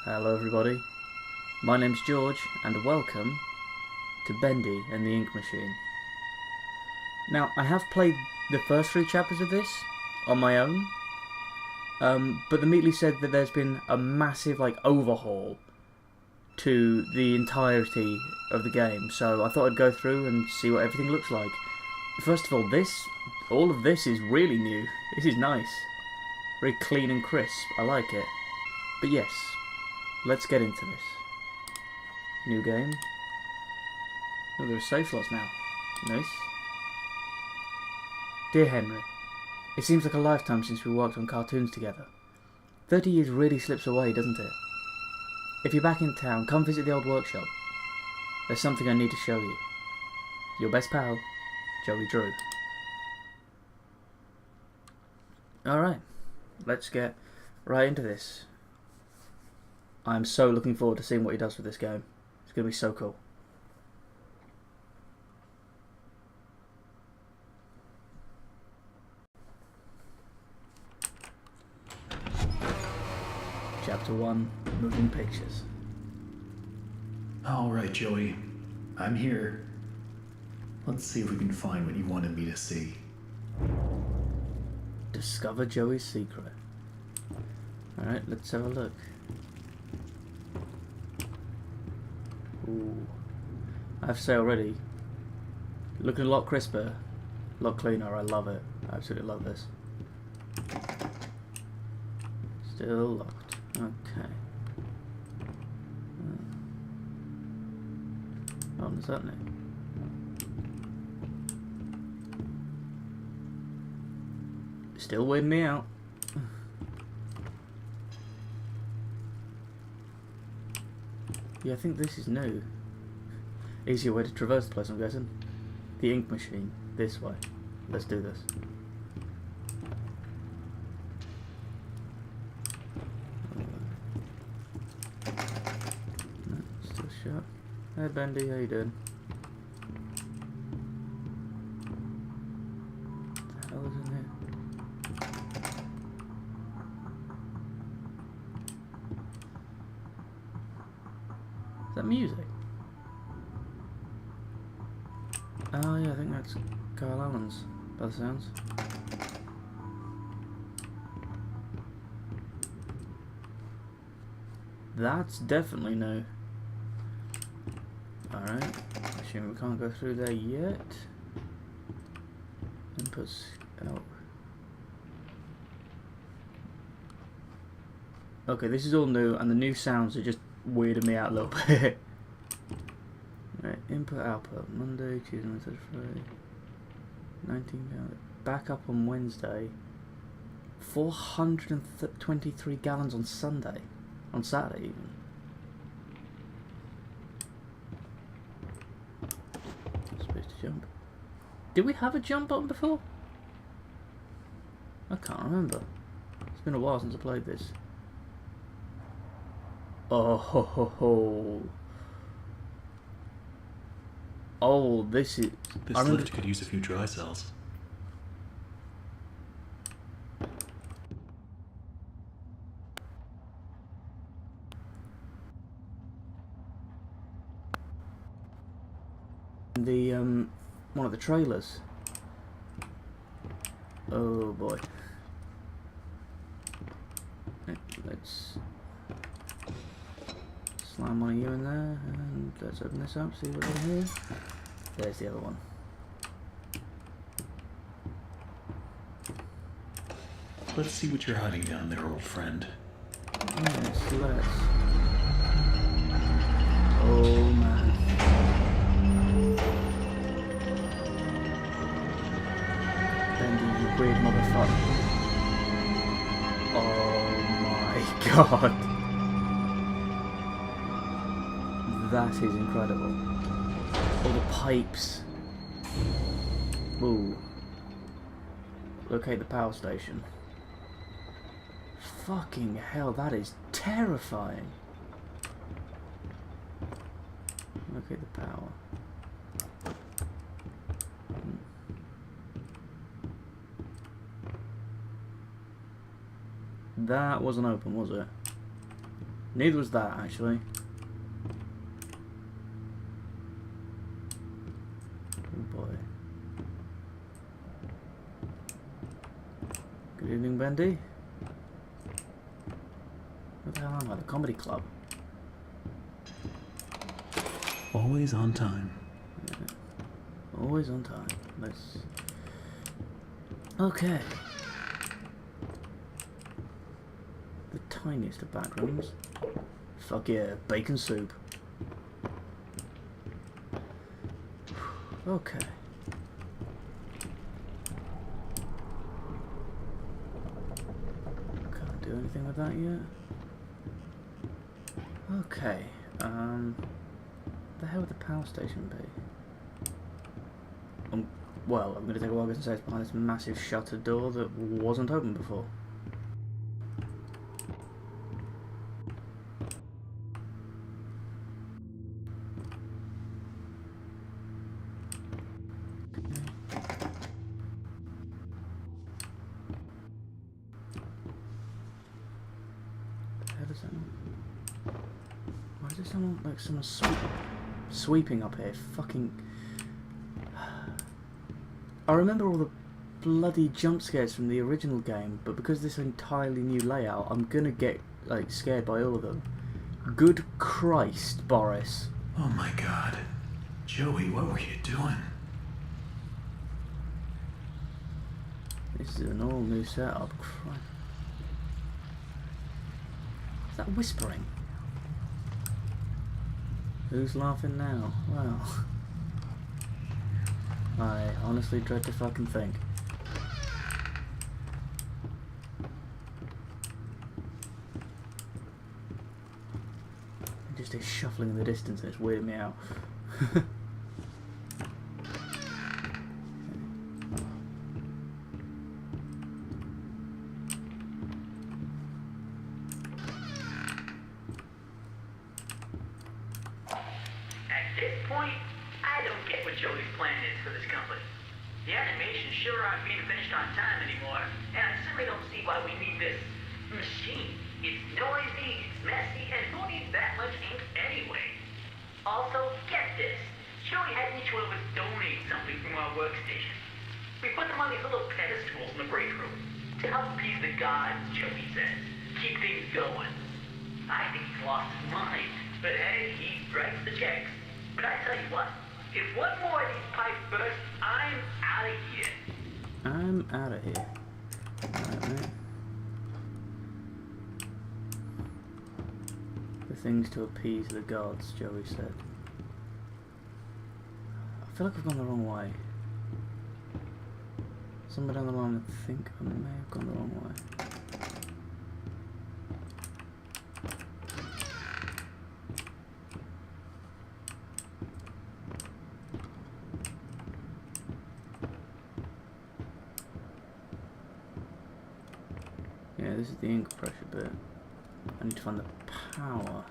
Hello everybody, my name's George and welcome to Bendy and the Ink Machine. Now, I have played the first 3 chapters of this on my own, but the Meatly said that there's been a massive overhaul to the entirety of the game, so I thought I'd go through and see what everything looks like. First of all of this is really new. This is nice. Very clean and crisp, I like it. But yes, let's get into this. New game. Oh, there are save slots now. Nice. Dear Henry, it seems like a lifetime since we worked on cartoons together. 30 years really slips away, doesn't it? If you're back in town, come visit the old workshop. There's something I need to show you. Your best pal, Joey Drew. Alright, let's get right into this. I'm so looking forward to seeing what he does with this game. It's going to be so cool. Chapter 1, Moving Pictures. Alright, Joey. I'm here. Let's see if we can find what you wanted me to see. Discover Joey's secret. Alright, let's have a look. Ooh. I have to say already, looking a lot crisper, a lot cleaner. I love it. I absolutely love this. Still locked. Okay. Oh, what's happening? Still weighing me out. Yeah, I think this is new. Easier way to traverse the place, I'm guessing. The ink machine. This way. Let's do this. No, still shut. Hey Bendy, how you doing? What the hell is in here? Is that music? Oh yeah, I think that's Carl Allen's, by the sounds. That's definitely new. Alright, assuming we can't go through there yet. Inputs out. Okay, this is all new, and the new sounds are just weirding me out a little bit. Right, input output Monday, Tuesday, Wednesday, Friday. 19 gallons. Back up on Wednesday. 423 gallons on Sunday. On Saturday even. Supposed to jump. Did we have a jump button before? I can't remember. It's been a while since I played this. Oh ho ho ho. Oh, this is... This lift could use a few dry cells. The, one of the trailers. Oh boy. Let's slam one of you in there, and let's open this up, see what's in here. There's the other one. Let's see what you're hiding down there, old friend. Yes, let's. Oh man. Bendy, you weird motherfucker. Oh my god. That is incredible. All the pipes. Ooh. Locate the power station. Fucking hell, that is terrifying. Locate the power. That wasn't open, was it? Neither was that, actually. Oh boy. Good evening, Bendy. What the hell am I? The comedy club? Always on time. Yeah. Always on time. Let's... Okay. The tiniest of back rooms. Fuck yeah, bacon soup. Okay. Can't do anything with that yet. Okay. The hell would the power station be? Well, I'm going to take a while to say it's behind this massive shutter door that wasn't open before. Why is there someone, like someone sweeping up here? Fucking... I remember all the bloody jump scares from the original game, but because this entirely new layout, I'm gonna get, like, scared by all of them. Good Christ, Boris. Oh my god. Joey, what were you doing? This is an all new setup. Christ. Is that whispering? Who's laughing now? Well... I honestly dread to fucking think. Just a shuffling in the distance and it's weirding me out. At this point, I don't get what Joey's plan is for this company. The animations sure aren't being finished on time anymore, and I certainly don't see why we need this machine. It's noisy, it's messy, and who needs that much ink anyway? Also, get this. Joey had each one of us donate something from our workstation. We put them on these little pedestals in the break room to help appease the gods, Joey says. Keep things going. I think he's lost his mind, but hey, he writes the checks. But I tell you what, if one more of these pipes burst, I'm out of here. I'm out of here. Alright, mate. The things to appease the gods, Joey said. I feel like I've gone the wrong way. Somewhere down the line, I think I may have gone the wrong way. Yeah, this is the ink pressure bit. I need to find the power.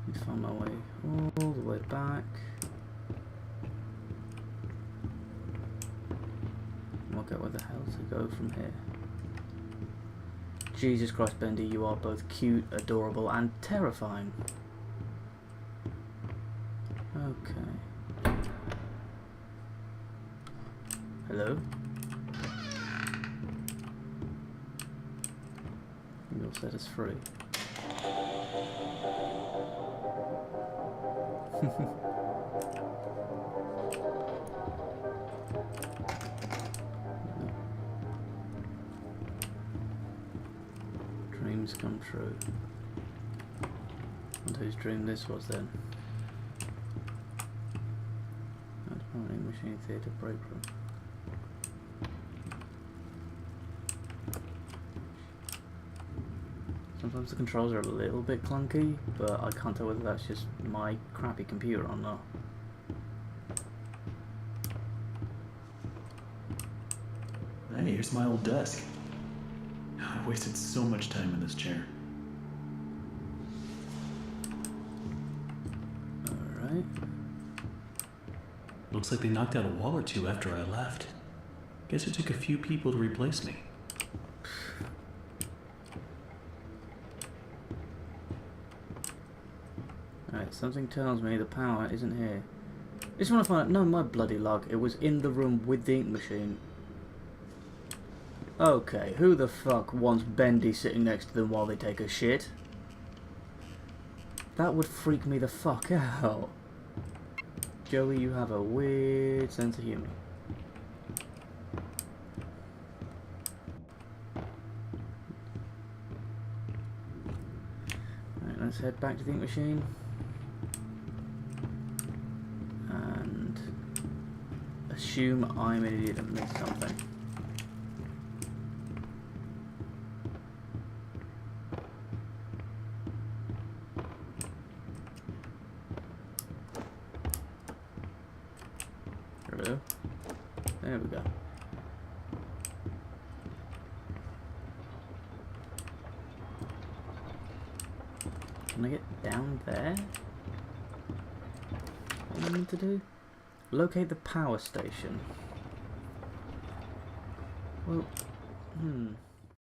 Need to find my way all the way back. And work out where the hell to go from here. Jesus Christ, Bendy, you are both cute, adorable, and terrifying. Okay. Hello? You'll set us free. Dreams come true. And whose dream this was then? Advancing machine theatre break room. Sometimes the controls are a little bit clunky, but I can't tell whether that's just my crappy computer or not. Hey, here's my old desk. I wasted so much time in this chair. Alright. Looks like they knocked out a wall or two after I left. Guess it took a few people to replace me. Alright, something tells me the power isn't here. Just want to find out. No, my bloody luck. It was in the room with the ink machine. Okay, who the fuck wants Bendy sitting next to them while they take a shit? That would freak me the fuck out. Joey, you have a weird sense of humour. Alright, let's head back to the ink machine. And assume I'm an idiot and missed something. Hello? There we go. Can I get down there? What do I need to do? Locate the power station. Well,